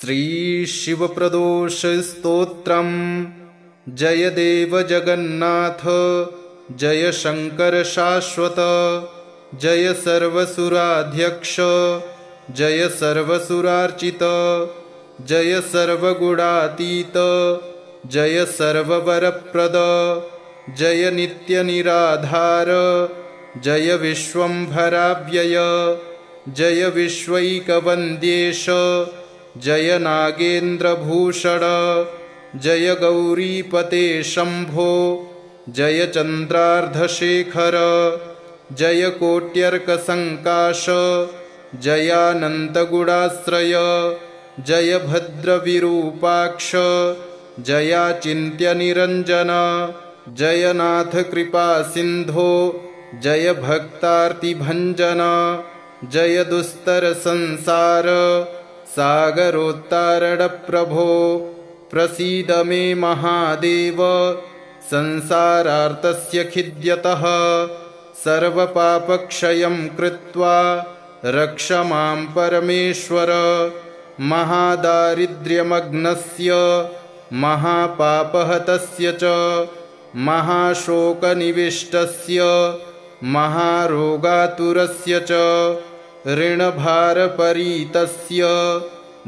श्रीशिवप्रदोषस्तोत्रम्। जय देव जगन्नाथ, जय शंकर शाश्वत, जय सर्वसुराध्यक्ष, जय सर्वसुरार्चित, जय सर्वगुणातीत, जय सर्ववरप्रद, जय नित्यनिराधार, जय विश्वंभराव्यय, जय विश्वैकवन्द्येश, जय नागेन्द्रभूषण, जय गौरीपते शंभो, जय चन्द्रार्धशेखर, जय कोट्यर्कसङ्काश, जयानन्तगुणाश्रय, जय भद्रविरूपाक्ष, जयाचिन्त्यनिरञ्जन, जय नाथ कृपासिन्धो, जय भक्तार्तिभञ्जन, जय दुस्तरसंसार सागरोत्तारणप्रभो, प्रसीद मे महादेव, संसारार्तस्य खिद्यतः, सर्वपापक्षयं कृत्वा रक्ष मां परमेश्वर, महादारिद्र्यमग्नस्य महापापहतस्य च, महाशोकनिविष्टस्य महारोगातुरस्य च, ऋणभारपरीतस्य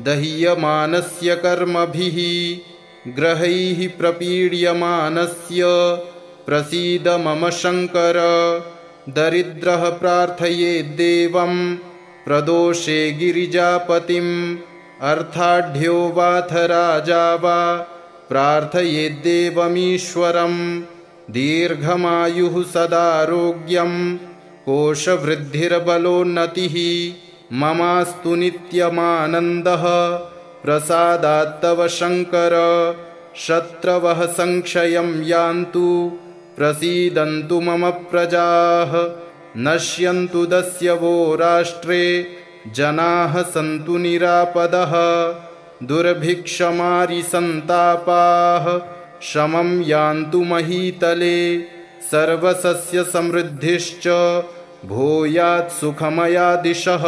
दह्यमानस्य कर्मभिः, ग्रहैः प्रपीड्यमानस्य प्रसीद मम शंकर, दरिद्रः प्रार्थयेद्देवं प्रदोषे गिरिजापतिम्, अर्थाढ्यो वाथ राजा वा प्रार्थयेद्देवमीश्वरम्, दीर्घमायुः सदारोग्यं कोशवृद्धिर्बलोन्नतिः, ममास्तु नित्यमानन्दः प्रसादात्तव शंकर, शत्रवः संक्षयं यान्तु प्रसीदन्तु मम प्रजाः, नश्यन्तु दस्यवो राष्ट्रे जनाः सन्तु निरापदः, दुर्भिक्षमारिसन्तापाः शमं यान्तु महीतले, सर्वसस्यसमृद्धिश्च भूयात् सुखमया दिशः,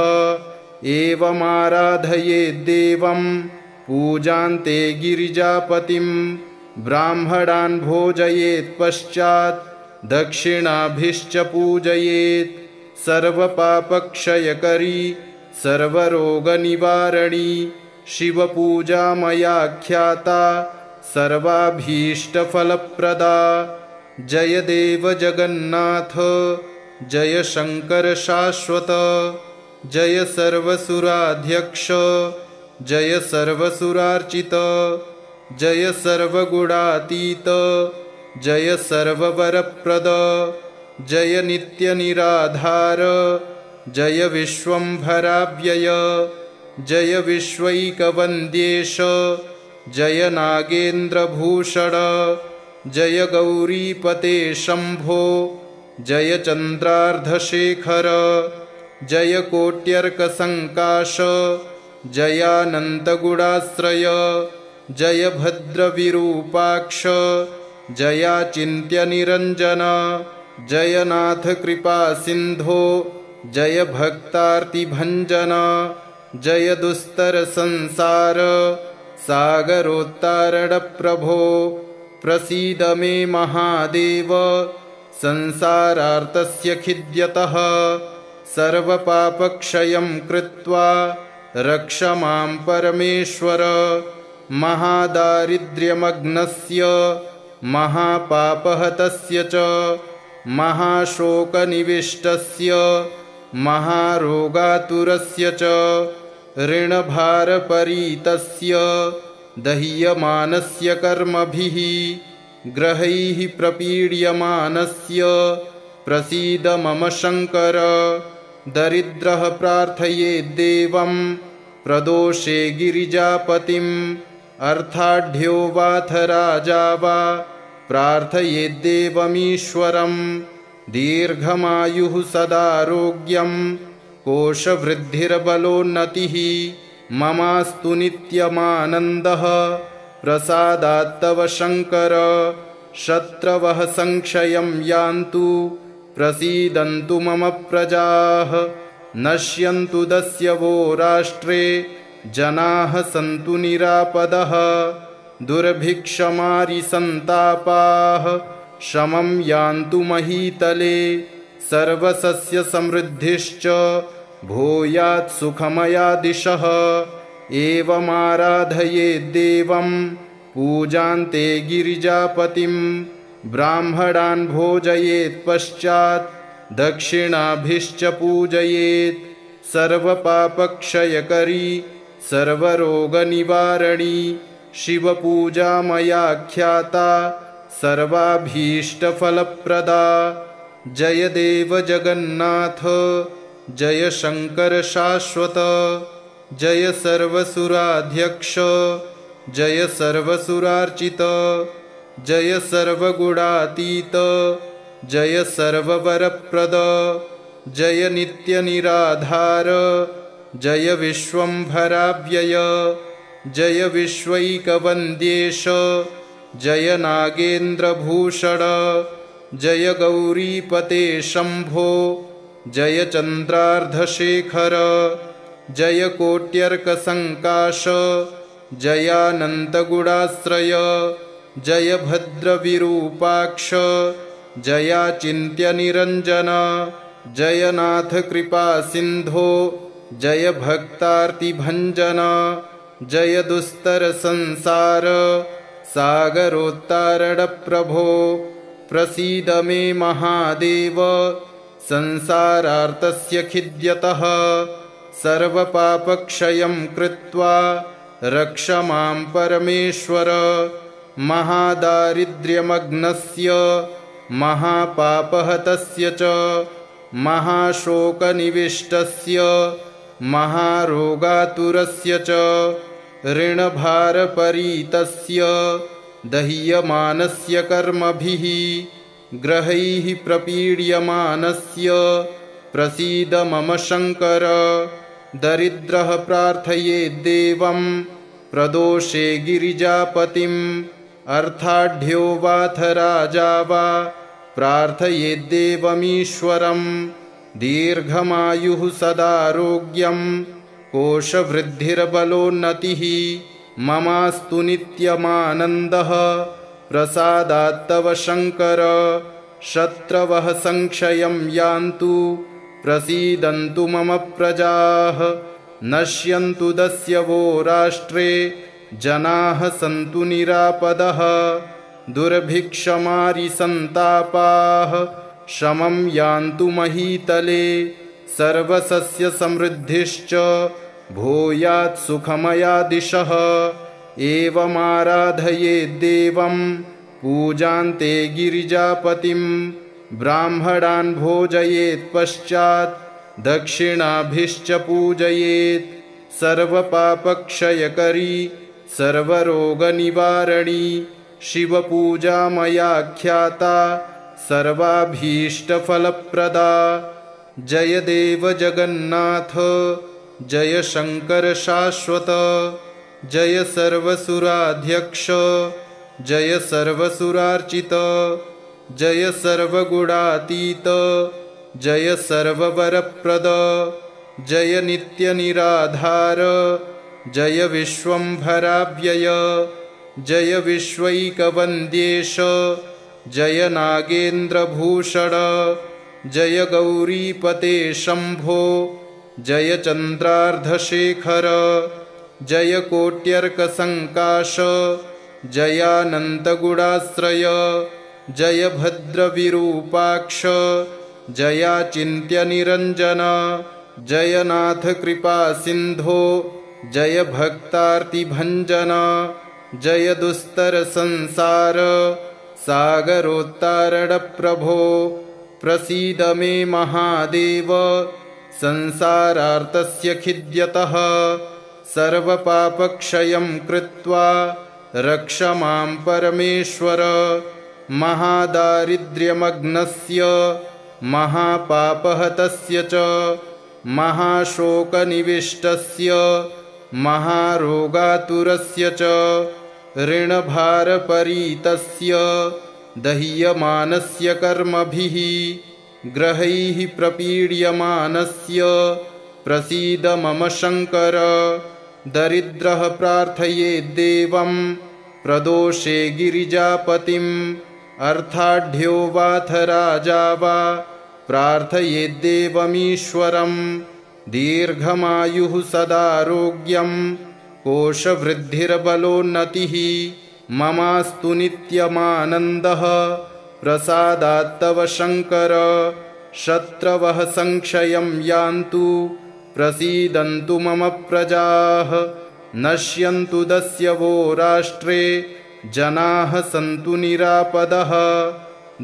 एवमाराधयेद्देवं पूजान्ते गिरिजापतिं, ब्राह्मणान् भोजयेत् पश्चात् दक्षिणाभिश्च पूजयेत्, सर्वपापक्षयकरी सर्वरोगनिवारणी शिवपूजा मया ख्याता सर्वाभीष्टफलप्रदा। जय देव जगन्नाथ, जय शंकर शाश्वत, जय सर्वसुराध्यक्ष, जय सर्वसुरार्चित, जय सर्वगुणातीत, जय सर्ववरप्रद, जय नित्यनिराधार, जय विश्वंभराव्यय, जय विश्वैकवन्द्येश, जय नागेन्द्रभूषण, जय गौरीपते शंभो, जय चन्द्रार्धशेखर, जय कोट्यर्कसङ्काश, जयानन्तगुणाश्रय, जय भद्रविरूपाक्ष, जयाचिन्त्यनिरञ्जन, जय नाथ कृपासिन्धो, जय भक्तार्तिभञ्जन, जय दुस्तरसंसार सागरोत्तारणप्रभो, प्रसीद मे महादेव, संसारार्तस्य खिद्यतः, सर्वपापक्षयं कृत्वा रक्ष मां परमेश्वर, महादारिद्र्यमग्नस्य महापापहतस्य च, महाशोकनिविष्टस्य महारोगातुरस्य च, ऋणभारपरीतस्य दह्यमानस्य कर्मभिः, ग्रहैः प्रपीड्यमानस्य प्रसीद मम शंकर, दरिद्रः प्रार्थयेद्देवं प्रदोषे गिरिजापतिम्, अर्थाढ्यो वाथ राजा वा प्रार्थयेद्देवमीश्वरम्, दीर्घमायुः सदारोग्यं कोशवृद्धिर्बलोन्नतिः, ममास्तु नित्यमानन्दः प्रसादात्तव शंकर, शत्रवः संक्षयं यान्तु प्रसीदन्तु मम प्रजाः, नश्यन्तु दस्यवो राष्ट्रे जनाः सन्तु निरापदः दुर्भिक्षमारिसन्तापाः शमं यान्तु महीतले सर्वसस्यसमृद्धिश्च भूयात् सुखमया दिशः एवमाराधयेद्देवं पूजान्ते गिरिजापतिं ब्राह्मणान् भोजयेत् पश्चात् दक्षिणाभिश्च पूजयेत् सर्वपापक्षयकरी सर्वरोगनिवारणी शिवपूजा मया ख्याता सर्वाभीष्टफलप्रदा जय देव जगन्नाथ जय शंकर शाश्वत जय सर्वसुराध्यक्ष जय सर्वसुरार्चित जय सर्वगुणातीत जय सर्ववरप्रद जय नित्यनिराधार जय विश्वंभराव्यय जय विश्वैकवन्द्येश जय नागेन्द्रभूषण जय गौरीपते शंभो जय चन्द्रार्धशेखर जय कोट्यर्कसङ्काश जयानन्तगुणाश्रय जय भद्रविरूपाक्ष जयाचिन्त्यनिरञ्जन जय नाथ कृपासिन्धो जय भक्तार्तिभञ्जन जय दुस्तरसंसार सागरोत्तारणप्रभो प्रसीद मे महादेव संसारार्तस्य खिद्यतः सर्वपापक्षयं कृत्वा रक्ष मां परमेश्वर महादारिद्र्यमग्नस्य महापापहतस्य च महाशोकनिविष्टस्य महारोगातुरस्य च ऋणभारपरीतस्य दह्यमानस्य कर्मभिः ग्रहैः प्रपीड्यमानस्य प्रसीद मम शङ्कर दरिद्रः प्रार्थयेद्देवं प्रदोषे गिरिजापतिम् अर्थाढ्यो वाथ राजा वा प्रार्थयेद्देवमीश्वरम् दीर्घमायुः सदारोग्यं कोशवृद्धिर्बलोन्नतिः ममास्तु नित्यमानन्दः प्रसादात्तव शङ्कर शत्रवः संक्षयं यान्तु प्रसीदन्तु मम प्रजाः नश्यन्तु दस्यवो राष्ट्रे जनाः सन्तु निरापदः दुर्भिक्षमारिसन्तापाः शमं यान्तु महीतले सर्वसस्यसमृद्धिश्च भूयात् सुखमया दिशः एवमाराधयेद्देवं पूजान्ते गिरिजापतिं ब्राह्मणान् भोजयेत् पश्चात् दक्षिणाभिश्च पूजयेत् सर्वपापक्षयकरी सर्वरोगनिवारणी शिवपूजा मया ख्याता सर्वाभीष्टफलप्रदा जय देव जगन्नाथ जय शंकर शाश्वत जय सर्वसुराध्यक्ष जय सर्वसुरार्चित जय सर्वगुणातीत जय सर्ववरप्रद जय नित्यनिराधार जय विश्वंभराव्यय जय विश्वैकवन्द्येश जय नागेन्द्रभूषण जय गौरीपते शंभो जय चन्द्रार्धशेखर जय कोट्यर्कसङ्काश जयानन्तगुणाश्रय जय भद्रविरूपाक्ष जयाचिन्त्यनिरञ्जन जय नाथ कृपासिन्धो जय भक्तार्तिभञ्जन जय दुस्तरसंसार सागरोत्तारणप्रभो प्रसीद मे महादेव संसारार्तस्य खिद्यतः सर्वपापक्षयं कृत्वा रक्ष मां परमेश्वर महादारिद्र्यमग्नस्य महापापहतस्य च महाशोकनिविष्टस्य महारोगातुरस्य च ऋणभारपरीतस्य दह्यमानस्य कर्मभिः ग्रहैः प्रपीड्यमानस्य प्रसीद मम शङ्कर दरिद्रः प्रार्थयेद्देवं प्रदोषे गिरिजापतिम् अर्थाढ्यो वाथ राजा वा प्रार्थयेद्देवमीश्वरम् दीर्घमायुः सदारोग्यं कोशवृद्धिर्बलोन्नतिः ममास्तु नित्यमानन्दः प्रसादात्तव शङ्कर शत्रवः संक्षयं यान्तु प्रसीदन्तु मम प्रजाः नश्यन्तु दस्यवो राष्ट्रे जनाः सन्तु निरापदः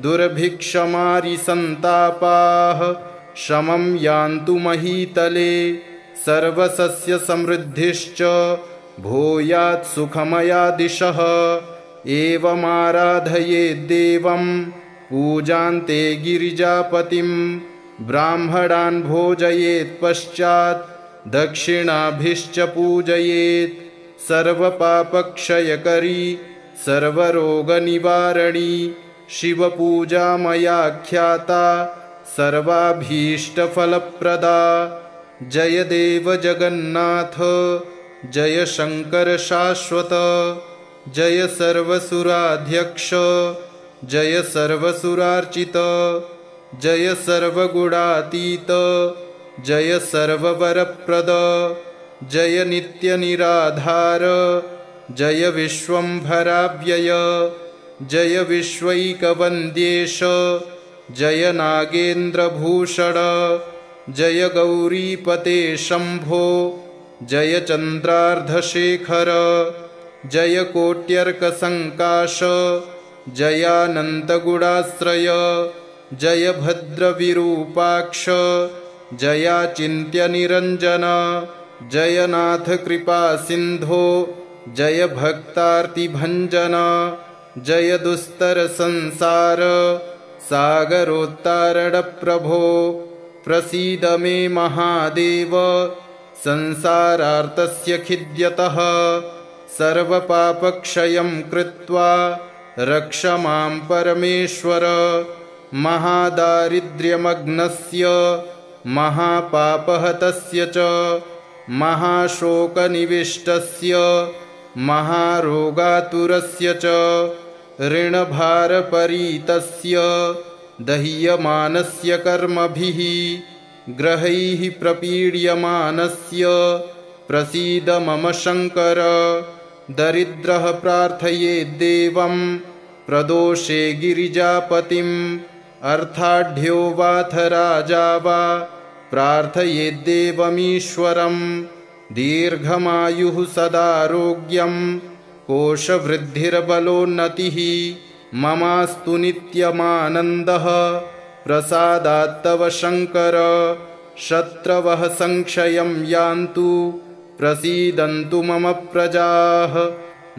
दुर्भिक्षमारिसन्तापाः शमं यान्तु महीतले सर्वसस्यसमृद्धिश्च भूयात् सुखमया दिशः एवमाराधयेद्देवं पूजान्ते गिरिजापतिं ब्राह्मणान् भोजयेत् पश्चात् दक्षिणाभिश्च पूजयेत् सर्वपापक्षयकरी सर्वरोगनिवारणी शिवपूजा मया ख्याता सर्वाभीष्टफलप्रदा जय देव जगन्नाथ जय शङ्कर शाश्वत जय सर्वसुराध्यक्ष जय सर्वसुरार्चित जय सर्वगुणातीत जय सर्ववरप्रद जय नित्यनिराधार जय विश्वम्भराव्यय जय विश्वैकवन्द्येश जय नागेन्द्रभूषण जय गौरीपते शम्भो जय चन्द्रार्धशेखर जय कोट्यर्कसङ्काश जयानन्तगुणाश्रय जय भद्रविरूपाक्ष जयाचिन्त्यनिरञ्जन जयनाथ कृपासिन्धो जय भक्तार्तिभञ्जन जय दुस्तरसंसार सागरोत्तारणप्रभो प्रसीद मे महादेव संसारार्तस्य खिद्यतः सर्वपापक्षयं कृत्वा रक्ष मां परमेश्वर महादारिद्र्यमग्नस्य महापापहतस्य च महाशोकनिविष्टस्य महारोगातुरस्य च ऋणभारपरीतस्य दह्यमानस्य कर्मभिः ग्रहैः प्रपीड्यमानस्य प्रसीद मम शङ्कर दरिद्रः प्रार्थयेद्देवं प्रदोषे गिरिजापतिम् अर्थाढ्यो वाथ राजा वा प्रार्थयेद्देवमीश्वरम् दीर्घमायुः सदारोग्यं कोशवृद्धिर्बलोन्नतिः ममास्तु नित्यमानन्दः प्रसादात्तव शङ्कर शत्रवः संक्षयं यान्तु प्रसीदन्तु मम प्रजाः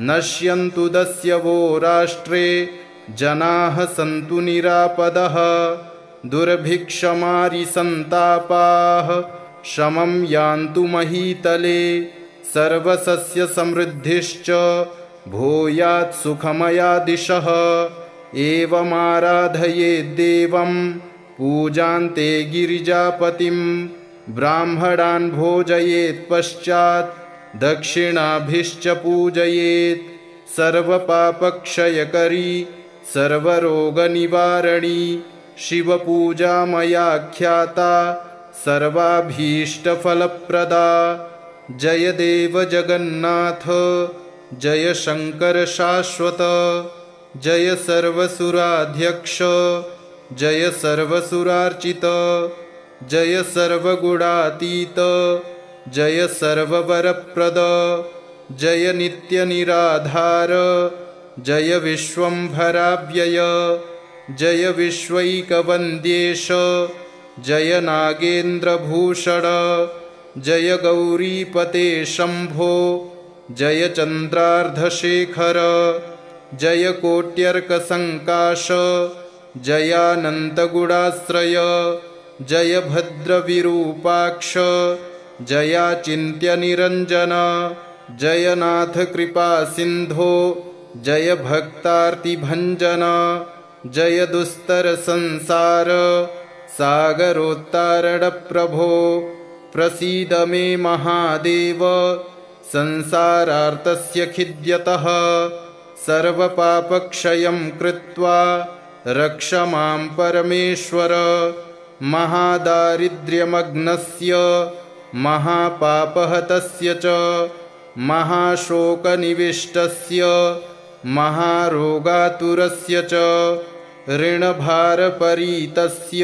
नश्यन्तु दस्यवो राष्ट्रे जनाः सन्तु निरापदः दुर्भिक्षमारिसन्तापाः शमं यान्तु महीतले सर्वसस्यसमृद्धिश्च भूयात् सुखमया दिशः एवमाराधयेद्देवं पूजान्ते गिरिजापतिं ब्राह्मणान् भोजयेत् पश्चात् दक्षिणाभिश्च पूजयेत् सर्वपापक्षयकरी सर्वरोगनिवारणी शिवपूजा मया ख्याता सर्वाभीष्टफलप्रदा जय देव जगन्नाथ जय शङ्कर शाश्वत जय सर्वसुराध्यक्ष जय सर्वसुरार्चित जय सर्वगुणातीत जय सर्ववरप्रद जय नित्यनिराधार जय विश्वम्भराव्यय जय विश्वैकवन्द्येश जय नागेन्द्रभूषण जय गौरीपते शम्भो जय चन्द्रार्धशेखर जय कोट्यर्कसङ्काश जयानन्तगुणाश्रय जय भद्रविरूपाक्ष जयाचिन्त्यनिरञ्जन जयनाथ कृपासिन्धो जय भक्तार्तिभञ्जन जय दुस्तरसंसार सागरोत्तारणप्रभो प्रसीद मे महादेव संसारार्तस्य खिद्यतः सर्वपापक्षयं कृत्वा रक्ष मां परमेश्वर महादारिद्र्यमग्नस्य महापापहतस्य च महाशोकनिविष्टस्य महारोगातुरस्य च ऋणभारपरीतस्य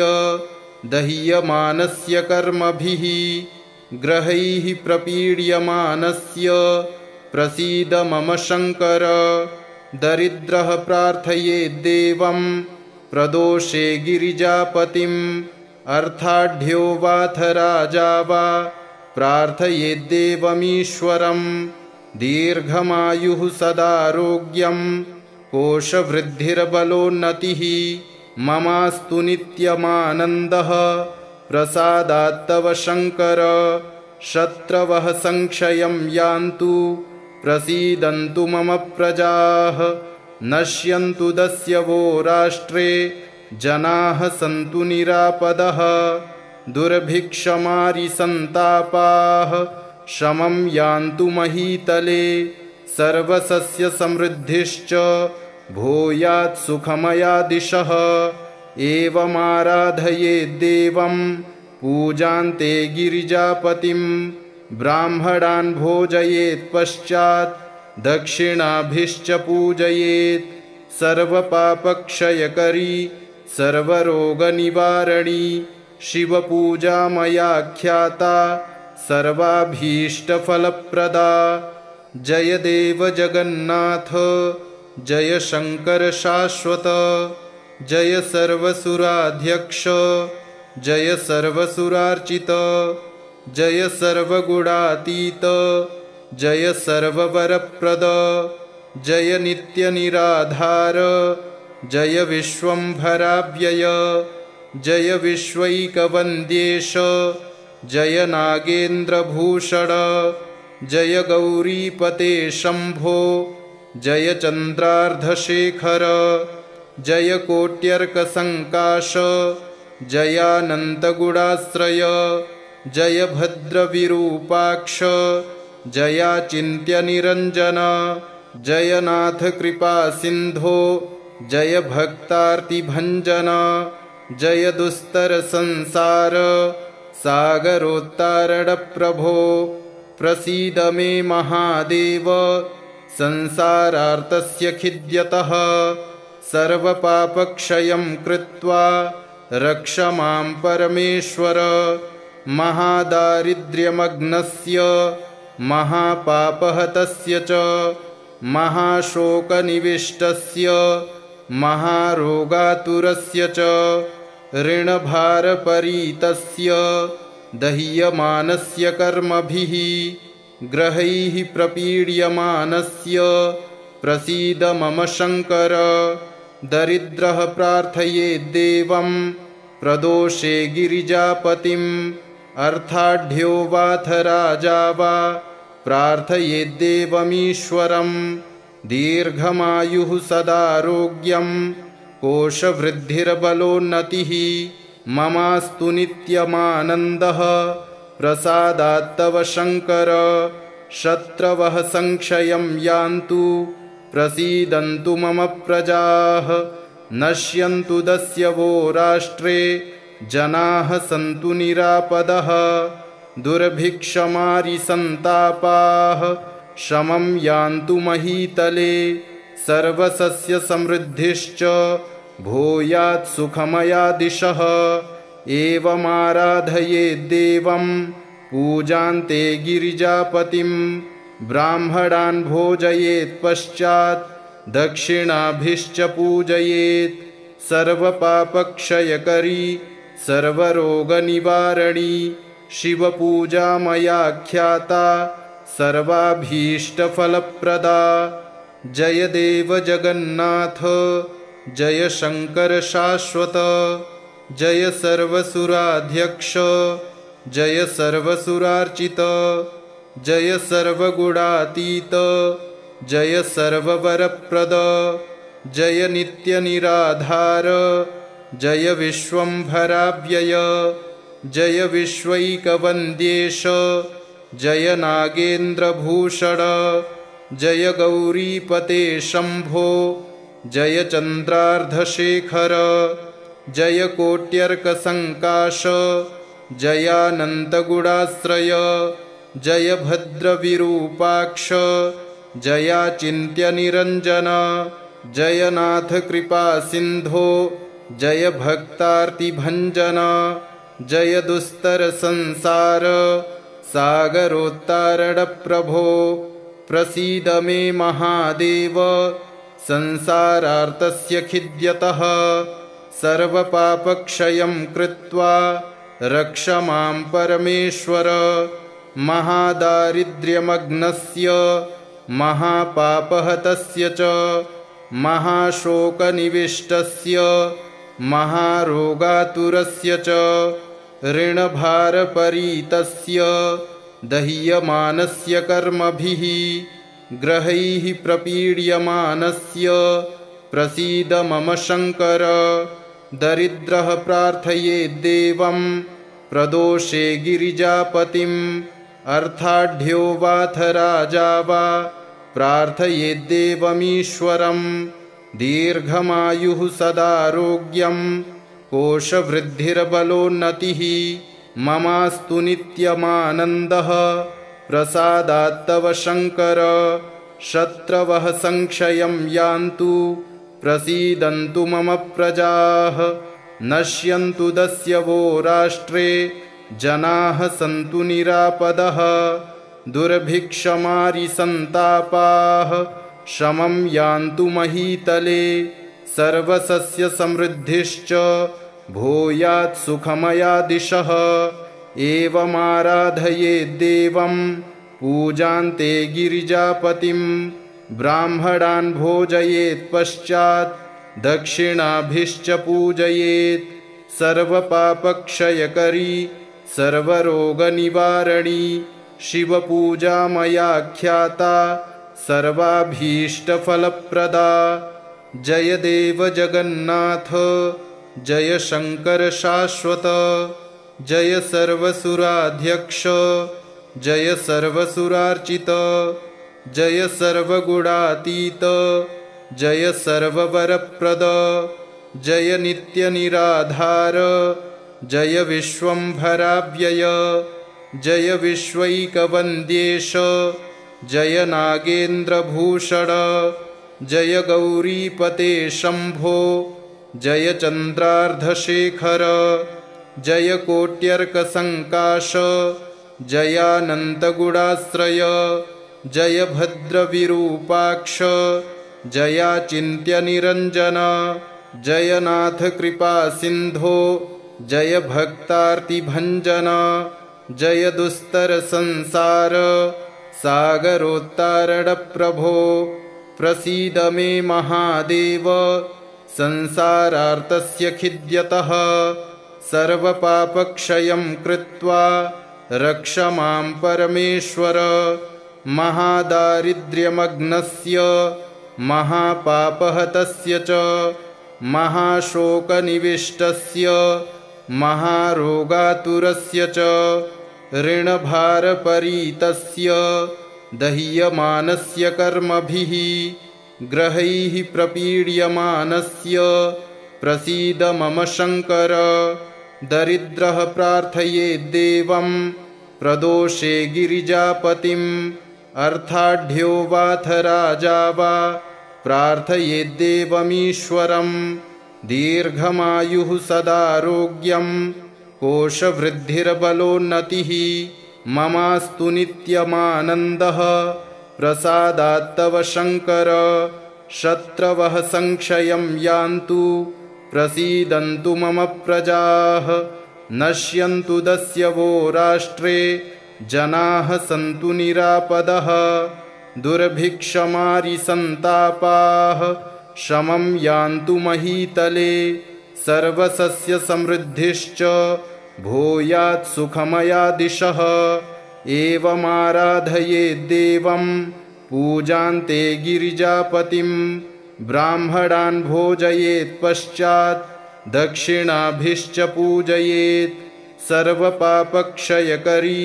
दह्यमानस्य कर्मभिः ग्रहैः प्रपीड्यमानस्य प्रसीद मम शङ्कर दरिद्रः प्रार्थयेद्देवं प्रदोषे गिरिजापतिम् अर्थाढ्यो वाथ राजा वा प्रार्थयेद्देवमीश्वरं दीर्घमायुः सदारोग्यं कोशवृद्धिर्बलोन्नतिः ममास्तु नित्यमानन्दः प्रसादात्तव शङ्कर शत्रवः संक्षयं यान्तु प्रसीदन्तु मम प्रजाः नश्यन्तु दस्यवो राष्ट्रे जनाः सन्तु निरापदः दुर्भिक्षमारिसन्तापाः शमं यान्तु महीतले सर्वसस्यसमृद्धिश्च भूयात् सुखमया दिशः एवमाराधयेद्देवं पूजान्ते गिरिजापतिं ब्राह्मणान् भोजयेत् पश्चात् दक्षिणाभिश्च पूजयेत् सर्वपापक्षयकरी सर्वरोगनिवारणी शिवपूजा मया ख्याता सर्वाभीष्टफलप्रदा जय देव जगन्नाथ जय शङ्कर शाश्वत जय सर्वसुराध्यक्ष जय सर्वसुरार्चित जय सर्वगुणातीत जय सर्ववरप्रद जय नित्यनिराधार जय विश्वम्भराव्यय जय विश्वैकवन्द्येश जय नागेन्द्रभूषण जय गौरीपते शम्भो जय चन्द्रार्धशेखर जय कोट्यर्कसङ्काश जयानन्तगुणाश्रय जय भद्रविरूपाक्ष जयाचिन्त्यनिरञ्जन जय नाथ कृपासिन्धो जय भक्तार्तिभञ्जन जय दुस्तरसंसार सागरोत्तारणप्रभो प्रसीद मे महादेव संसारार्तस्य खिद्यतः सर्वपापक्षयं कृत्वा रक्ष मां परमेश्वर महादारिद्र्यमग्नस्य महापापहतस्य च महाशोकनिविष्टस्य महारोगातुरस्य च ऋणभारपरीतस्य दह्यमानस्य कर्मभिः ग्रहैः प्रपीड्यमानस्य प्रसीद मम शङ्कर दरिद्रः प्रार्थयेद्देवं प्रदोषे गिरिजापतिम् अर्थाढ्यो वाथ राजा वा प्रार्थयेद्देवमीश्वरं दीर्घमायुः सदारोग्यं कोशवृद्धिर्बलोन्नतिः ममास्तु नित्यमानन्दः प्रसादात्तव शङ्कर शत्रवः संक्षयं यान्तु प्रसीदन्तु मम प्रजाः नश्यन्तु दस्यवो राष्ट्रे जनाः सन्तु निरापदः दुर्भिक्षमारिसन्तापाः शमं यान्तु महीतले सर्वसस्यसमृद्धिश्च भूयात् सुखमया दिशः एवमाराधयेद्देवं पूजान्ते गिरिजापतिं ब्राह्मणान् भोजयेत् पश्चात् दक्षिणाभिश्च पूजयेत् सर्वपापक्षयकरी सर्वरोगनिवारणी शिवपूजा मया ख्याता सर्वाभीष्टफलप्रदा जय देव जगन्नाथ जय शङ्कर शाश्वत जय सर्वसुराध्यक्ष जय सर्वसुरार्चित जय सर्वगुणातीत जय सर्ववरप्रद जय नित्यनिराधार जय विश्वम्भराव्यय जय विश्वैकवन्द्येश जय नागेन्द्रभूषण जय गौरीपते शम्भो जय चन्द्रार्धशेखर जय कोट्यर्कसङ्काश जयानन्तगुणाश्रय जय भद्रविरूपाक्ष जयाचिन्त्यनिरञ्जन जय नाथ कृपासिन्धो जय भक्तार्तिभञ्जन जय दुस्तरसंसार सागरोत्तारणप्रभो प्रसीद मे महादेव संसारार्तस्य खिद्यतः सर्वपापक्षयं कृत्वा रक्ष मां परमेश्वर महादारिद्र्यमग्नस्य महापापहतस्य च महाशोकनिविष्टस्य महारोगातुरस्य च ऋणभारपरीतस्य दह्यमानस्य कर्मभिः ग्रहैः प्रपीड्यमानस्य प्रसीद मम शङ्कर दरिद्रः प्रार्थयेद्देवं प्रदोषे गिरिजापतिम् अर्थाढ्यो वाथ राजा वा प्रार्थयेद्देवमीश्वरं दीर्घमायुः सदारोग्यं कोशवृद्धिर्बलोन्नतिः ममास्तु नित्यमानन्दः प्रसादात्तव शङ्कर शत्रवः संक्षयं यान्तु प्रसीदन्तु मम प्रजाः नश्यन्तु दस्यवो राष्ट्रे जनाः सन्तु निरापदः दुर्भिक्षमारिसन्तापाः शमं यान्तु महीतले सर्वसस्यसमृद्धिश्च भूयात् सुखमया दिशः एवमाराधयेद्देवं पूजान्ते गिरिजापतिं ब्राह्मणान् भोजयेत् पश्चात् दक्षिणाभिश्च पूजयेत् सर्वपापक्षयकरी सर्वरोगनिवारणी शिवपूजा मया ख्याता सर्वाभीष्टफलप्रदा जय देव जगन्नाथ जय शङ्कर शाश्वत जय सर्वसुराध्यक्ष जय सर्वसुरार्चित जय सर्वगुणातीत जय सर्ववरप्रद जय नित्यनिराधार जय विश्वम्भराव्यय जय विश्वैकवन्द्येश जय नागेन्द्रभूषण जय गौरीपते शम्भो जय चन्द्रार्धशेखर जय कोट्यर्कसङ्काश जयानन्तगुणाश्रय जय भद्रविरूपाक्ष जयाचिन्त्यनिरञ्जन जय नाथ कृपासिन्धो जय भक्तार्तिभञ्जन जय दुस्तरसंसार सागरोत्तारणप्रभो प्रसीद मे महादेव संसारार्तस्य खिद्यतः सर्वपापक्षयं कृत्वा रक्ष मां परमेश्वर महादारिद्र्यमग्नस्य महापापहतस्य च महाशोकनिविष्टस्य महारोगातुरस्य च ऋणभारपरीतस्य दह्यमानस्य कर्मभिः ग्रहैः प्रपीड्यमानस्य प्रसीद मम शङ्कर दरिद्रः प्रार्थयेद्देवं प्रदोषे गिरिजापतिम् अर्थाढ्यो वाथ राजा वा प्रार्थयेद्देवमीश्वरं दीर्घमायुः सदारोग्यं कोशवृद्धिर्बलोन्नतिः ममास्तु नित्यमानन्दः प्रसादात्तव शङ्कर शत्रवः संक्षयं यान्तु प्रसीदन्तु मम प्रजाः नश्यन्तु दस्यवो राष्ट्रे जनाः सन्तु निरापदः दुर्भिक्षमारिसन्तापाः शमं यान्तु महीतले सर्वसस्यसमृद्धिश्च भूयात् सुखमया दिशः एवमाराधयेद्देवं पूजान्ते गिरिजापतिं ब्राह्मणान् भोजयेत् पश्चात् दक्षिणाभिश्च पूजयेत् सर्वपापक्षयकरी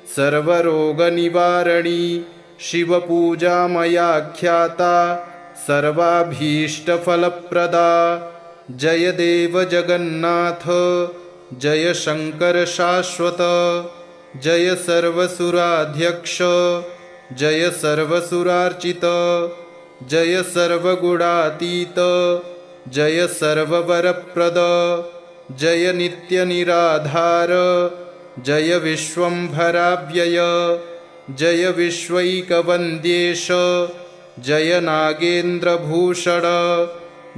सर्वरोगनिवारणी शिवपूजा मया ख्याता सर्वाभीष्टफलप्रदा। जय देव जगन्नाथ जय शंकर शाश्वत। जय सर्वसुराध्यक्ष जय सर्वसुरार्चित। जय सर्वगुणातीत जय सर्ववरप्रद। जय नित्यनिराधार जय विश्वंभराव्यय। जय विश्वैकवन्द्येश जय नागेन्द्रभूषण।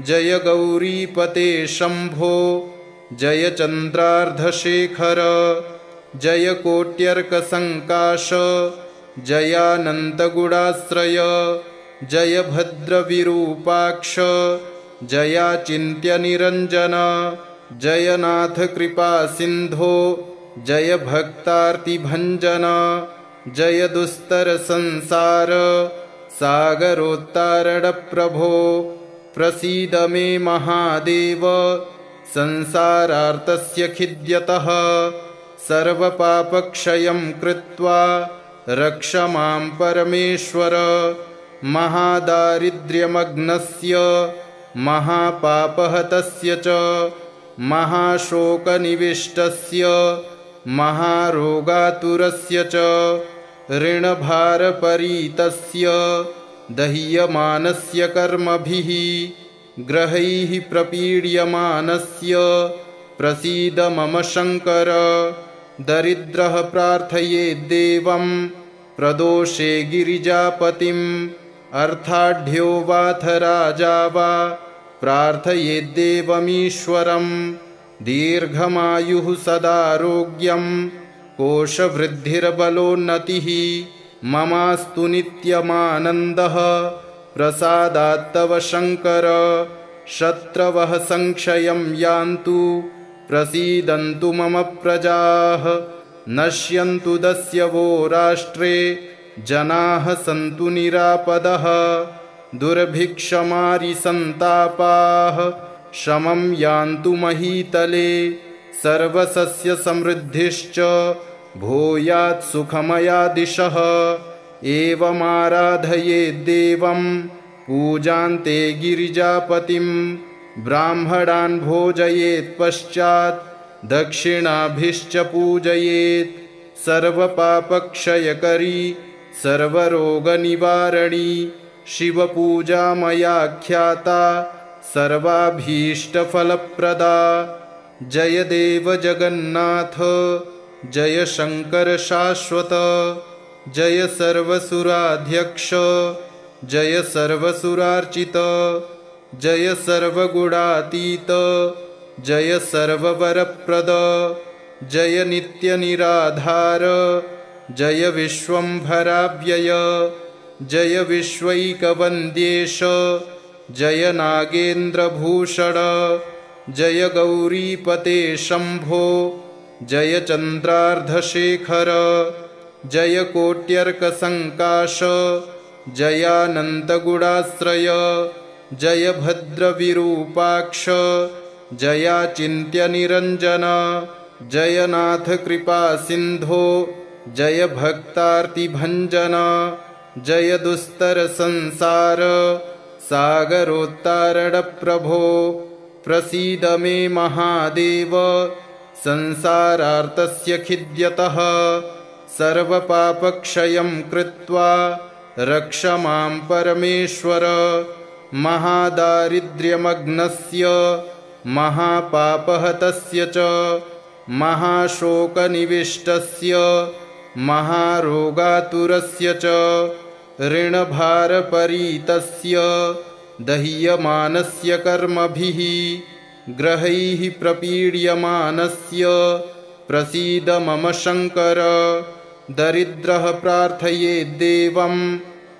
जय गौरीपते शंभो जय चन्द्रार्धशेखर। जय कोट्यर्कसङ्काश जयानन्तगुणाश्रय। जय भद्रविरूपाक्ष जयाचिन्त्यनिरञ्जन। जय नाथ कृपासिन्धो जय भक्तार्तिभञ्जन। जय दुस्तरसंसार सागरोत्तारणप्रभो। प्रसीद मे महादेव संसारार्तस्य खिद्यतः। सर्वपापक्षयं कृत्वा रक्ष मां परमेश्वर। महादारिद्र्यमग्नस्य महापापहतस्य च महाशोकनिविष्टस्य महारोगातुरस्य च ऋणभारपरीतस्य दह्यमानस्य कर्मभिः ग्रहैः प्रपीड्यमानस्य प्रसीद मम शङ्कर। दरिद्रः प्रार्थयेद्देवं प्रदोषे गिरिजापतिम्। अर्थाढ्यो वाथ राजा वा प्रार्थयेद्देवमीश्वरम्। दीर्घमायुः सदारोग्यं कोशवृद्धिर्बलोन्नतिः ममास्तु नित्यमानन्दः प्रसादात्तव शङ्कर। शत्रवः संक्षयं यान्तु प्रसीदन्तु मम प्रजाः। नश्यन्तु दस्यवो राष्ट्रे जनाः सन्तु निरापदः। दुर्भिक्षमारिसन्तापाः शमं यान्तु महीतले। सर्वसस्यसमृद्धिश्च भूयात् सुखमया दिशः। एवमाराधयेद्देवं पूजान्ते गिरिजापतिं। ब्राह्मणान् भोजयेत्पश्चात् दक्षिणाभिश्च पूजयेत्। सर्वपापक्षयकरी सर्वरोगनिवारणी शिवपूजा मया ख्याता सर्वाभीष्टफलप्रदा। जय देव जगन्नाथ जय शंकर शाश्वत। जय सर्वसुराध्यक्ष जय सर्वसुरार्चित। जय सर्वगुणातीत जय सर्ववरप्रद। जय नित्यनिराधार जय विश्वंभराव्यय। जय विश्वैकवन्द्येश जय नागेन्द्रभूषण। जय गौरीपते शंभो जय चन्द्रार्धशेखर। जय कोट्यर्कसङ्काश जयानन्तगुणाश्रय। जय भद्रविरूपाक्ष जयाचिन्त्यनिरञ्जन। जय नाथ कृपासिन्धो जय भक्तार्तिभञ्जन। जय दुस्तरसंसार सागरोत्तारणप्रभो। प्रसीद मे महादेव संसारार्तस्य खिद्यतः। सर्वपापक्षयं कृत्वा रक्ष मां परमेश्वर। महादारिद्र्यमग्नस्य महापापहतस्य च महाशोकनिविष्टस्य महारोगातुरस्य च ऋणभारपरीतस्य दह्यमानस्य कर्मभिः ग्रहैः प्रपीड्यमानस्य प्रसीद मम शङ्कर। दरिद्रः प्रार्थयेद्देवं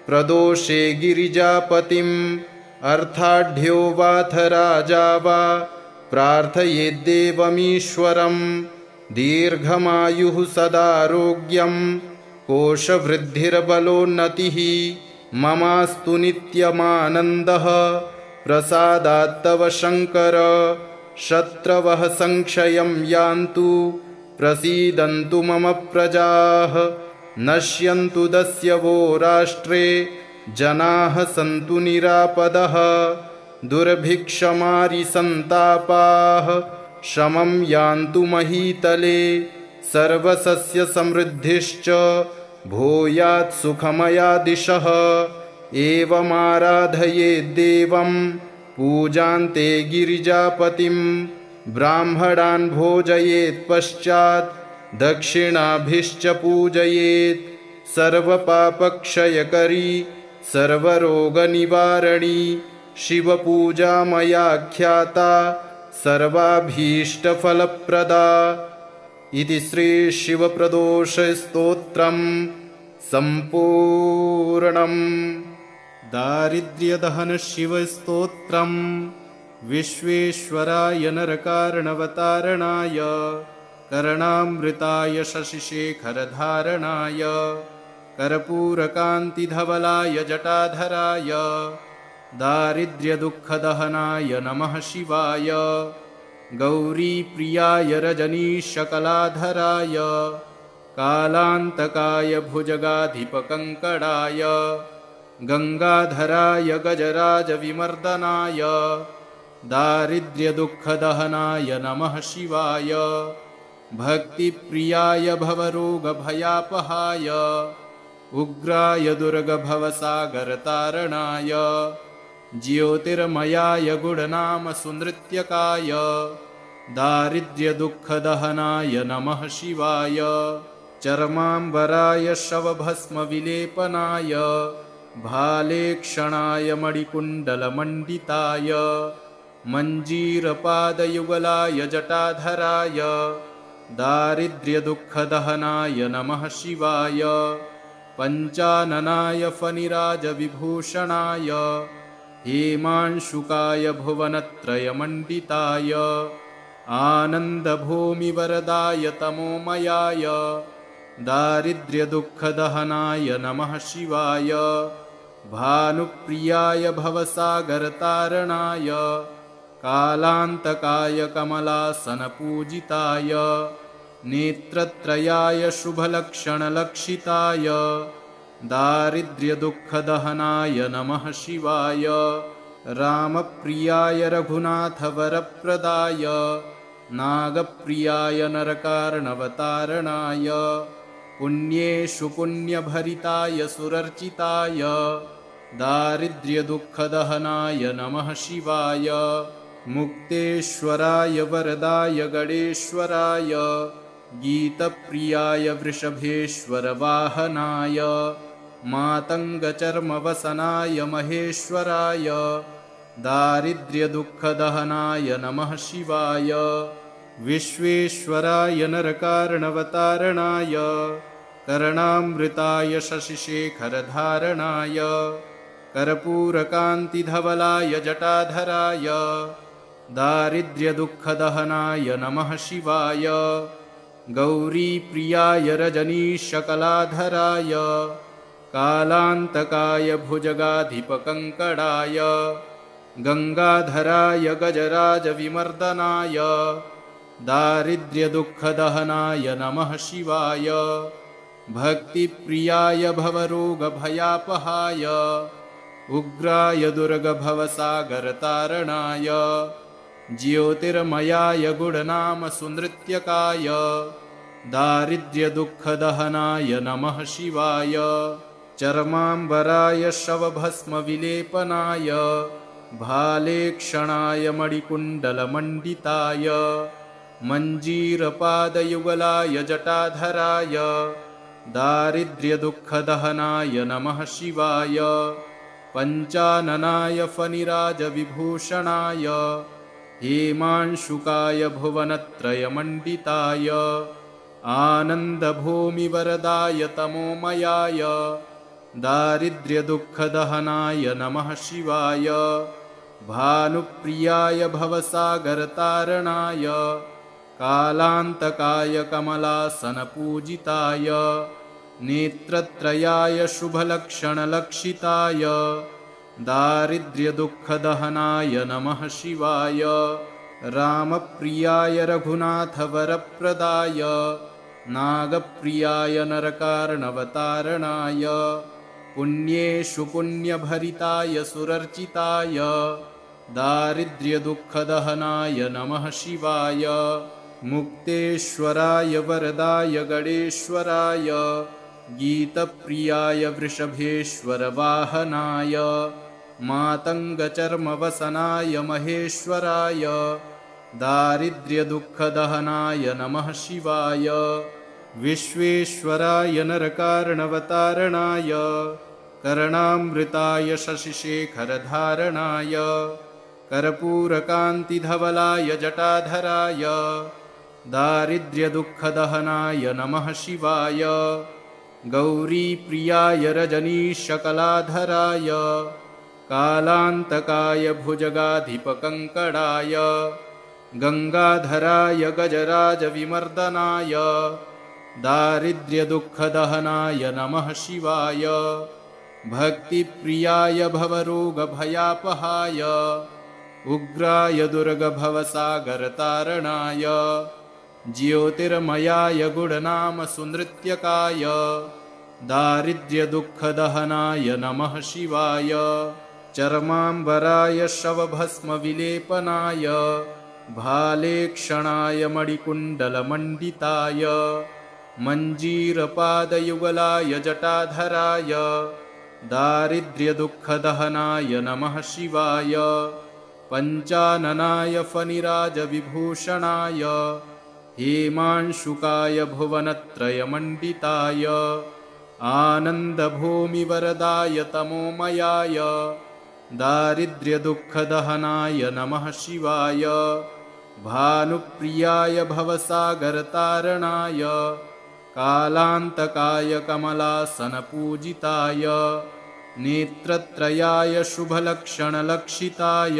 प्रदोषे गिरिजापतिम्। अर्थाढ्यो वाथ राजा वा प्रार्थयेद्देवमीश्वरम्। दीर्घमायुः सदारोग्यं कोशवृद्धिर्बलोन्नतिः ममास्तु नित्यमानन्दः प्रसादात्तव शङ्कर। शत्रवः संक्षयं यान्तु प्रसीदन्तु मम प्रजाः नश्यन्तु दस्यवो राष्ट्रे जनाः सन्तु निरापदः दुर्भिक्षमारिसन्तापाः शमं यान्तु महीतले सर्वसस्यसमृद्धिश्च भूयात् सुखमया दिशः एवमाराधयेद्देवं पूजान्ते गिरिजापतिं ब्राह्मणान् भोजयेत् पश्चात् दक्षिणाभिश्च पूजयेत् सर्वपापक्षयकरी सर्वरोगनिवारणी शिवपूजा मया ख्याता सर्वाभीष्टफलप्रदा। इति श्रीशिवप्रदोषस्तोत्रम् सम्पूर्णम्। दारिद्र्यदहनशिवस्तोत्रम् विश्वेश्वराय नरकारणवतारणाय कर्णामृताय शशिशेखरधारणाय कर्पूरकान्तिधवलाय जटाधराय दारिद्र्यदुःखदहनाय नमः शिवाय गौरीप्रियाय रजनीशकलाधराय कालान्तकाय भुजगाधिपकङ्कणाय गङ्गाधराय गजराजविमर्दनाय दारिद्र्यदुःखदहनाय नमः शिवाय भक्तिप्रियाय भवरोगभयापहाय उग्राय दुर्गभवसागरतारणाय ज्योतिर्मयाय गुणनामसुनृत्यकाय दारिद्र्यदुःखदहनाय नमः शिवाय चर्माम्बराय शवभस्मविलेपनाय भालेक्षणाय मणिकुण्डलमण्डिताय मञ्जीरपादयुगलाय जटाधराय दारिद्र्यदुःखदहनाय नमः शिवाय पञ्चाननाय फणिराजविभूषणाय हेमांशुकाय भुवनत्रयमण्डिताय आनन्दभूमिवरदाय तमोमयाय दारिद्र्यदुःखदहनाय नमः शिवाय भानुप्रियाय भवसागरतारणाय कालान्तकाय कमलासनपूजिताय नेत्रत्रयाय शुभलक्षणलक्षिताय दारिद्र्यदुःखदहनाय नमः शिवाय रामप्रियाय रघुनाथवरप्रदाय नागप्रियाय नरकार्णवतारणाय पुण्येषु पुण्यभरिताय सुरर्चिताय दारिद्र्यदुःखदहनाय नमः शिवाय मुक्तेश्वराय वरदाय गणेश्वराय गीतप्रियाय वृषभेश्वरवाहनाय मातङ्गचर्मवसनाय महेश्वराय दारिद्र्यदुःखदहनाय नमः शिवाय विश्वेश्वराय नरकार्णवतारणाय कर्णामृताय शशिशेखरधारणाय कर्पूरकान्तिधवलाय जटाधराय दारिद्र्यदुःखदहनाय नमः शिवाय गौरीप्रियाय रजनीशकलाधराय कालान्तकाय भुजगाधिपकङ्कणाय गङ्गाधराय गजराजविमर्दनाय दारिद्र्यदुःखदहनाय नमः शिवाय भक्तिप्रियाय भवरोगभयापहाय उग्राय दुर्गभवसागरतारणाय ज्योतिर्मयाय गुणनामसुनृत्यकाय दारिद्र्यदुःखदहनाय नमः शिवाय चर्माम्बराय शवभस्मविलेपनाय भालेक्षणाय मणिकुण्डलमण्डिताय मञ्जीरपादयुगलाय जटाधराय दारिद्र्यदुःखदहनाय नमः शिवाय पञ्चाननाय फणिराजविभूषणाय हेमांशुकाय भुवनत्रयमण्डिताय आनन्दभूमिवरदाय तमोमयाय दारिद्र्यदुःखदहनाय नमः शिवाय भानुप्रियाय भवसागरतारणाय कालान्तकाय कमलासनपूजिताय नेत्रत्रयाय शुभलक्षणलक्षिताय दारिद्र्यदुःखदहनाय नमः शिवाय रामप्रियाय रघुनाथवरप्रदाय नागप्रियाय नरकार्णवतारणाय पुण्येषु पुण्यभरिताय सुरर्चिताय दारिद्र्यदुःखदहनाय नमः शिवाय मुक्तेश्वराय वरदाय गणेश्वराय गीतप्रियाय वृषभेश्वरवाहनाय मातङ्गचर्मवसनाय महेश्वराय दारिद्र्यदुःखदहनाय नमः शिवाय विश्वेश्वराय नरकार्णवतारणाय कर्णामृताय शशिशेखरधारणाय कर्पूरकान्तिधवलाय जटाधराय दारिद्र्यदुःखदहनाय नमः शिवाय गौरीप्रियाय रजनीशकलाधराय कालान्तकाय भुजगाधिपकङ्कणाय गङ्गाधराय गजराजविमर्दनाय दारिद्र्यदुःखदहनाय नमः शिवाय भक्तिप्रियाय भवरोगभयापहाय उग्राय दुर्गभवसागरतारणाय ज्योतिर्मयाय गुणनामसुनृत्यकाय दारिद्र्यदुःखदहनाय नमः शिवाय चर्माम्बराय शवभस्मविलेपनाय भालेक्षणाय मणिकुण्डलमण्डिताय मञ्जीरपादयुगलाय जटाधराय दारिद्र्यदुःखदहनाय नमः शिवाय पञ्चाननाय फणिराजविभूषणाय हेमांशुकाय भुवनत्रयमण्डिताय आनन्दभूमिवरदाय तमोमयाय दारिद्र्यदुःखदहनाय नमः शिवाय भानुप्रियाय भवसागरतारणाय कालान्तकाय कमलासनपूजिताय नेत्रत्रयाय शुभलक्षणलक्षिताय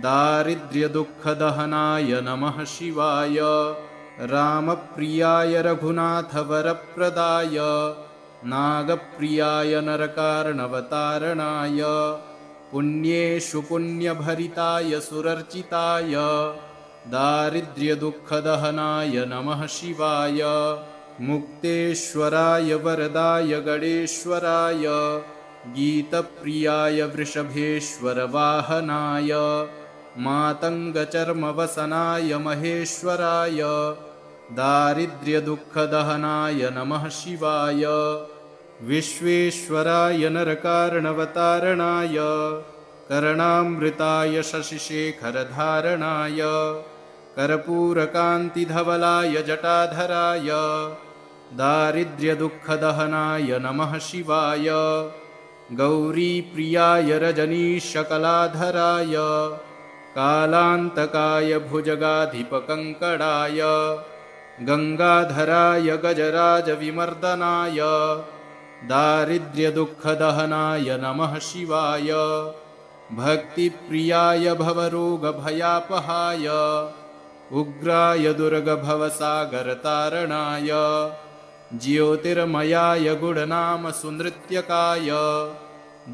दारिद्र्यदुःखदहनाय नमः शिवाय रामप्रियाय रघुनाथवरप्रदाय नागप्रियाय नरकार्णवतारणाय पुण्येषु पुण्यभरिताय सुरर्चिताय दारिद्र्यदुःखदहनाय नमः शिवाय मुक्तेश्वराय वरदाय गणेश्वराय गीतप्रियाय वृषभेश्वरवाहनाय मातङ्गचर्मवसनाय महेश्वराय दारिद्र्यदुःखदहनाय नमः शिवाय विश्वेश्वराय नरकार्णवतारणाय कर्णामृताय शशिशेखरधारणाय कर्पूरकान्तिधवलाय जटाधराय दारिद्र्यदुःखदहनाय नमः शिवाय गौरीप्रियाय रजनीशकलाधराय कालान्तकाय भुजगाधिपकङ्कणाय गङ्गाधराय गजराजविमर्दनाय दारिद्र्यदुःखदहनाय नमः शिवाय भक्तिप्रियाय भवरोगभयापहाय उग्राय दुर्गभवसागरतारणाय ज्योतिर्मयाय गुणनामसुनृत्यकाय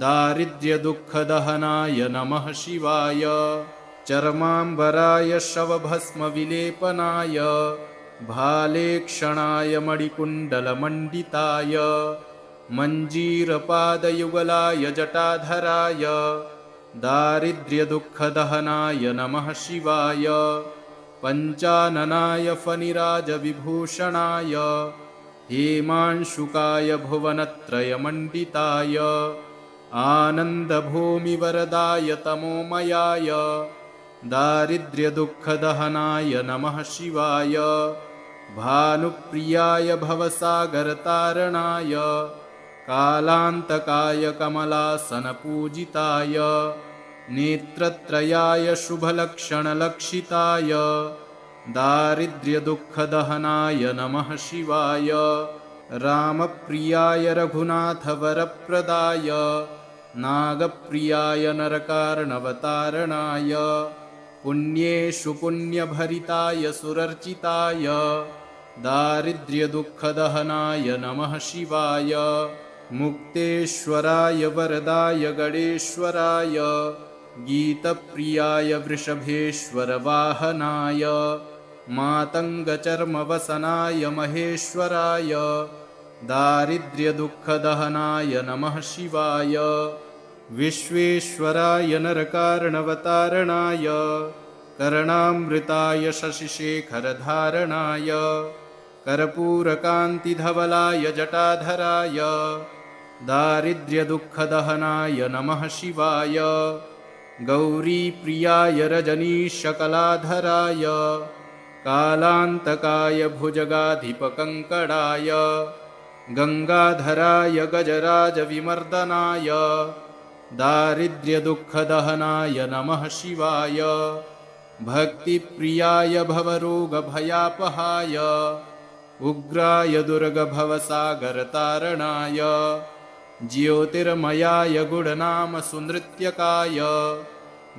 दारिद्र्यदुःखदहनाय नमः शिवाय चर्माम्बराय शवभस्मविलेपनाय भालेक्षणाय मणिकुण्डलमण्डिताय मञ्जीरपादयुगलाय जटाधराय दारिद्र्यदुःखदहनाय नमः शिवाय पञ्चाननाय फणिराजविभूषणाय हेमांशुकाय भुवनत्रयमण्डिताय आनन्दभूमिवरदाय तमोमयाय दारिद्र्यदुःखदहनाय नमः शिवाय भानुप्रियाय भवसागरतारणाय कालान्तकाय कमलासनपूजिताय नेत्रत्रयाय शुभलक्षणलक्षिताय दारिद्र्यदुःखदहनाय नमः शिवाय रामप्रियाय रघुनाथवरप्रदाय नागप्रियाय नरकार्णवतारणाय पुण्येषु पुण्यभरिताय सुरर्चिताय दारिद्र्यदुःखदहनाय नमः शिवाय मुक्तेश्वराय वरदाय गणेश्वराय गीतप्रियाय वृषभेश्वरवाहनाय मातङ्गचर्मवसनाय महेश्वराय दारिद्र्यदुःखदहनाय नमः शिवाय विश्वेश्वराय नरकारणवतारणाय कर्णामृताय शशिशेखरधारणाय कर्पूरकान्तिधवलाय जटाधराय दारिद्र्यदुःखदहनाय नमः शिवाय गौरीप्रियाय रजनीशकलाधराय कालान्तकाय भुजगाधिपकङ्कणाय गङ्गाधराय गजराजविमर्दनाय दारिद्र्यदुःखदहनाय नमः शिवाय भक्तिप्रियाय भवरोगभयापहाय उग्राय दुर्गभवसागरतारणाय ज्योतिर्मयाय गुणनामसुनृत्यकाय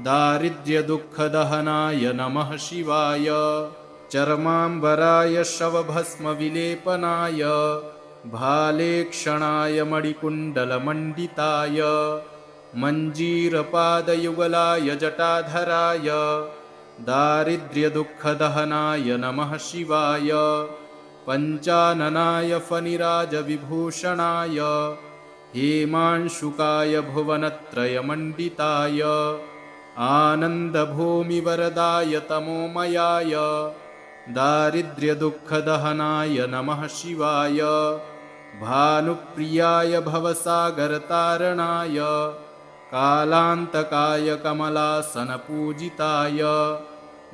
दारिद्र्यदुःखदहनाय नमः शिवाय चर्माम्बराय शवभस्मविलेपनाय भालेक्षणाय मणिकुण्डलमण्डिताय मञ्जीरपादयुगलाय जटाधराय दारिद्र्यदुःखदहनाय नमः शिवाय पञ्चाननाय फणिराजविभूषणाय हेमांशुकाय भुवनत्रयमण्डिताय आनन्दभूमिवरदाय तमोमयाय दारिद्र्यदुःखदहनाय नमः शिवाय भानुप्रियाय भवसागरतारणाय कालान्तकाय कमलासनपूजिताय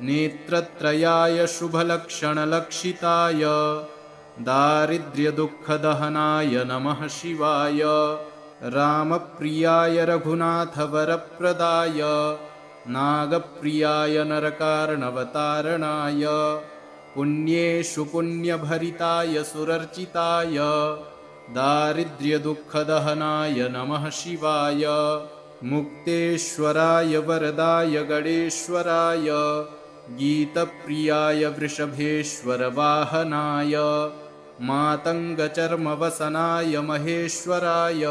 नेत्रत्रयाय शुभलक्षणलक्षिताय दारिद्र्यदुःखदहनाय नमः शिवाय रामप्रियाय रघुनाथवरप्रदाय नागप्रियाय नरकार्णवतारणाय पुण्येषु पुण्यभरिताय सुरर्चिताय दारिद्र्यदुःखदहनाय नमः शिवाय मुक्तेश्वराय वरदाय गणेश्वराय गीतप्रियाय वृषभेश्वरवाहनाय मातङ्गचर्मवसनाय महेश्वराय